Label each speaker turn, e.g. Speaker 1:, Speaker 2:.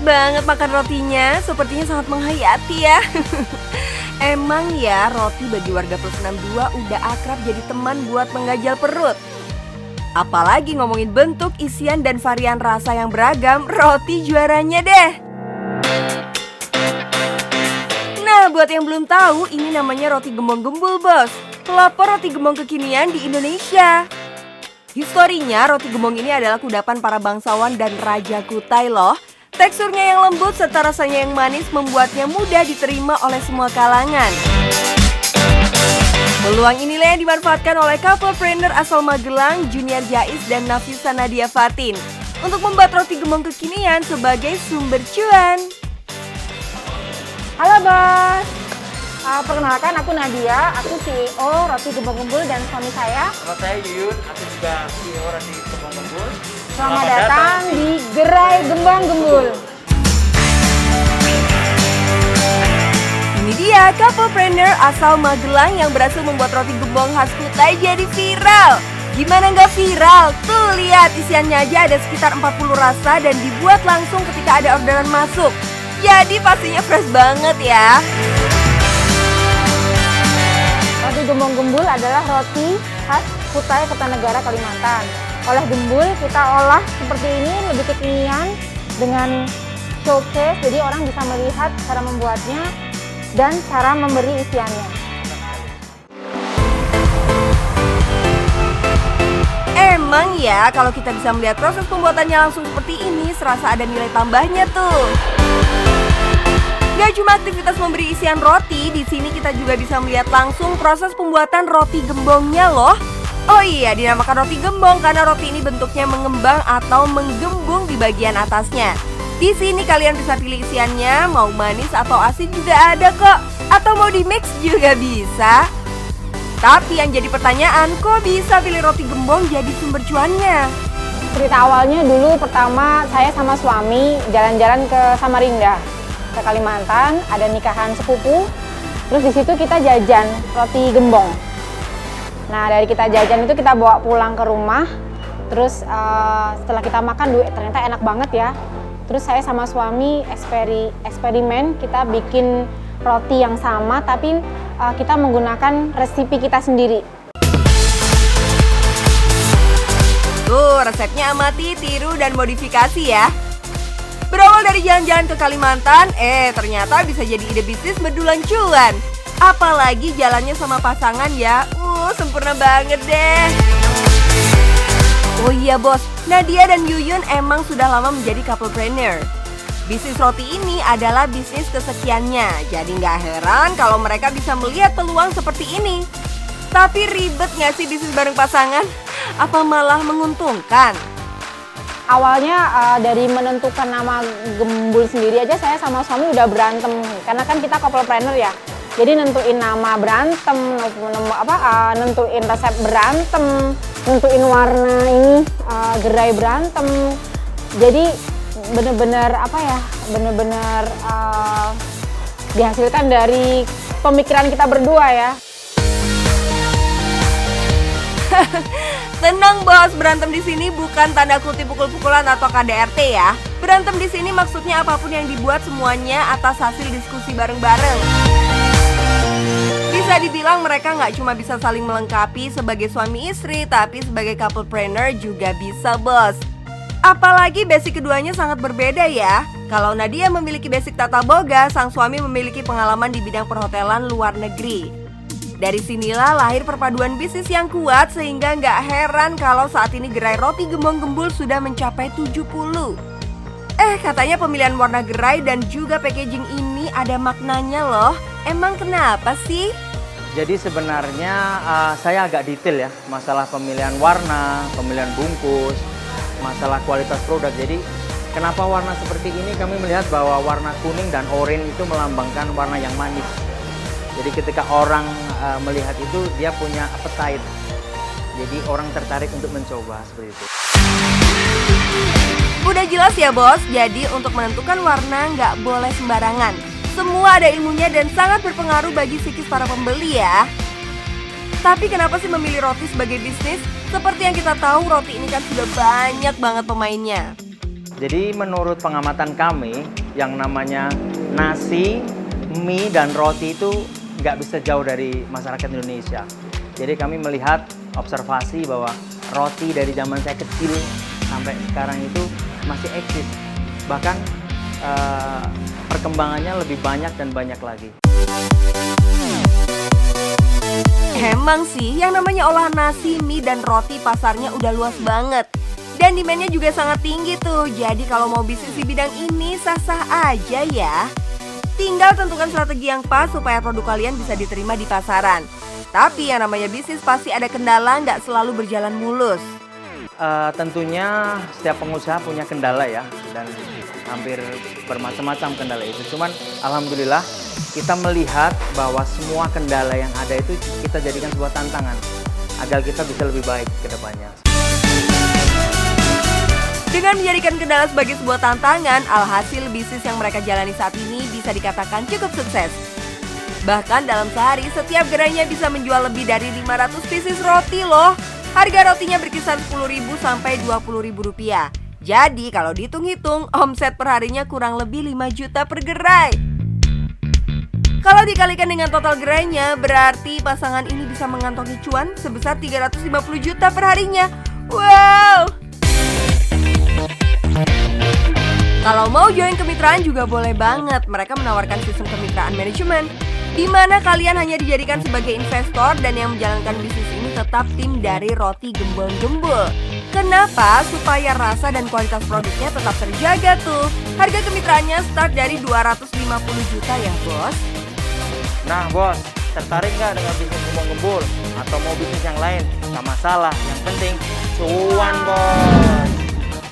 Speaker 1: banget makan rotinya, sepertinya sangat menghayati ya. Emang ya, roti bagi warga plus 62 udah akrab jadi teman buat menggajal perut. Apalagi ngomongin bentuk, isian, dan varian rasa yang beragam, roti juaranya deh. Nah, buat yang belum tahu, ini namanya roti gembong gembul, bos. Pelopor roti gembong kekinian di Indonesia. Historinya, roti gembong ini adalah kudapan para bangsawan dan Raja Kutai loh. Teksturnya yang lembut serta rasanya yang manis membuatnya mudah diterima oleh semua kalangan. Peluang inilah yang dimanfaatkan oleh couplepreneur asal Magelang, Junior Jais dan Nafisa Nadia Fatin untuk membuat roti gembong kekinian sebagai sumber cuan.
Speaker 2: Halo bos, perkenalkan aku Nadia, aku CEO Roti Gembong Gembul dan suami saya.
Speaker 3: Nama saya Yuyun, aku juga CEO Roti Gembong Gembul.
Speaker 2: Selamat datang di Gerai Gembong Gembul.
Speaker 1: Ini dia couplepreneur asal Magelang yang berhasil membuat roti gembong khas Kutai jadi viral. Gimana nggak viral? Tuh lihat, isiannya aja ada sekitar 40 rasa dan dibuat langsung ketika ada orderan masuk. Jadi pastinya fresh banget ya.
Speaker 2: Roti Gembong Gembul adalah roti khas Kutai Kertanegara, Kalimantan. Oleh gembul kita olah seperti ini, lebih kekinian dengan showcase, jadi orang bisa melihat cara membuatnya dan cara memberi isiannya.
Speaker 1: Emang ya, kalau kita bisa melihat proses pembuatannya langsung seperti ini, serasa ada nilai tambahnya tuh. Gak cuma aktivitas memberi isian roti, di sini kita juga bisa melihat langsung proses pembuatan roti gembongnya loh. Oh iya, dinamakan roti gembong karena roti ini bentuknya mengembang atau menggembung di bagian atasnya. Di sini kalian bisa pilih isiannya, mau manis atau asin juga ada kok. Atau mau di mix juga bisa. Tapi yang jadi pertanyaan, kok bisa pilih roti gembong jadi sumber cuannya?
Speaker 2: Cerita awalnya dulu pertama saya sama suami jalan-jalan ke Samarinda, ke Kalimantan, ada nikahan sepupu. Terus di situ kita jajan roti gembong. Nah, dari kita jajan itu kita bawa pulang ke rumah. Terus setelah kita makan, ternyata enak banget ya. Terus saya sama suami eksperimen, kita bikin roti yang sama tapi kita menggunakan resipi kita sendiri.
Speaker 1: Tuh, resepnya amati, tiru, dan modifikasi ya. Berawal dari jalan-jalan ke Kalimantan, ternyata bisa jadi ide bisnis berdulan cuan. Apalagi jalannya sama pasangan ya, sempurna banget deh. Oh iya bos, Nadia dan Yuyun emang sudah lama menjadi couplepreneur. Bisnis roti ini adalah bisnis kesekiannya, jadi nggak heran kalau mereka bisa melihat peluang seperti ini. Tapi ribet nggak sih bisnis bareng pasangan? Apa malah menguntungkan?
Speaker 2: Awalnya dari menentukan nama gembul sendiri aja saya sama suami udah berantem, karena kan kita couplepreneur ya. Jadi nentuin nama berantem, nentuin resep berantem, nentuin warna ini gerai berantem. Jadi bener-bener dihasilkan dari pemikiran kita berdua ya.
Speaker 1: Tenang bos, berantem di sini bukan tanda kutip pukul-pukulan atau KDRT ya. Berantem di sini maksudnya apapun yang dibuat semuanya atas hasil diskusi bareng-bareng. Bisa dibilang mereka nggak cuma bisa saling melengkapi sebagai suami istri, tapi sebagai couplepreneur juga bisa bos. Apalagi basic keduanya sangat berbeda ya. Kalau Nadia memiliki basic tata boga, sang suami memiliki pengalaman di bidang perhotelan luar negeri. Dari sinilah lahir perpaduan bisnis yang kuat sehingga nggak heran kalau saat ini gerai roti gembong gembul sudah mencapai 70. Katanya pemilihan warna gerai dan juga packaging ini ada maknanya loh. Emang kenapa sih?
Speaker 3: Jadi sebenarnya saya agak detail ya, masalah pemilihan warna, pemilihan bungkus, masalah kualitas produk. Jadi kenapa warna seperti ini? Kami melihat bahwa warna kuning dan oranye itu melambangkan warna yang manis. Jadi ketika orang melihat itu, dia punya appetite. Jadi orang tertarik untuk mencoba seperti itu.
Speaker 1: Udah jelas ya bos, jadi untuk menentukan warna nggak boleh sembarangan. Semua ada ilmunya dan sangat berpengaruh bagi psikis para pembeli ya. Tapi kenapa sih memilih roti sebagai bisnis? Seperti yang kita tahu, roti ini kan sudah banyak banget pemainnya.
Speaker 3: Jadi menurut pengamatan kami, yang namanya nasi, mie, dan roti itu nggak bisa jauh dari masyarakat Indonesia. Jadi kami melihat observasi bahwa roti dari zaman saya kecil sampai sekarang itu masih eksis. Bahkan perkembangannya lebih banyak dan banyak lagi.
Speaker 1: Emang sih, yang namanya olahan nasi, mie, dan roti pasarnya udah luas banget. Dan demand-nya juga sangat tinggi tuh. Jadi kalau mau bisnis di bidang ini sah-sah aja ya. Tinggal tentukan strategi yang pas supaya produk kalian bisa diterima di pasaran. Tapi yang namanya bisnis pasti ada kendala, nggak selalu berjalan mulus.
Speaker 3: Tentunya setiap pengusaha punya kendala ya, dan hampir bermacam-macam kendala itu. Cuman alhamdulillah kita melihat bahwa semua kendala yang ada itu kita jadikan sebuah tantangan agar kita bisa lebih baik ke depannya.
Speaker 1: Dengan menjadikan kendala sebagai sebuah tantangan, alhasil bisnis yang mereka jalani saat ini bisa dikatakan cukup sukses. Bahkan dalam sehari, setiap gerainya bisa menjual lebih dari 500 pieces roti loh. Harga rotinya berkisar 10.000 sampai 20.000 rupiah. Jadi kalau dihitung-hitung, omset perharinya kurang lebih 5 juta per gerai. Kalau dikalikan dengan total gerainya, berarti pasangan ini bisa mengantongi cuan sebesar 350 juta per harinya. Wow! Kalau mau join kemitraan juga boleh banget. Mereka menawarkan sistem kemitraan manajemen, di mana kalian hanya dijadikan sebagai investor dan yang menjalankan bisnis ini tetap tim dari Roti Gembul-Gembul. Kenapa? Supaya rasa dan kualitas produknya tetap terjaga tuh. Harga kemitraannya start dari 250 juta ya bos.
Speaker 3: Nah bos, tertarik nggak dengan bisnis Gembul-Gembul? Atau mau bisnis yang lain? Nggak masalah, yang penting cuan.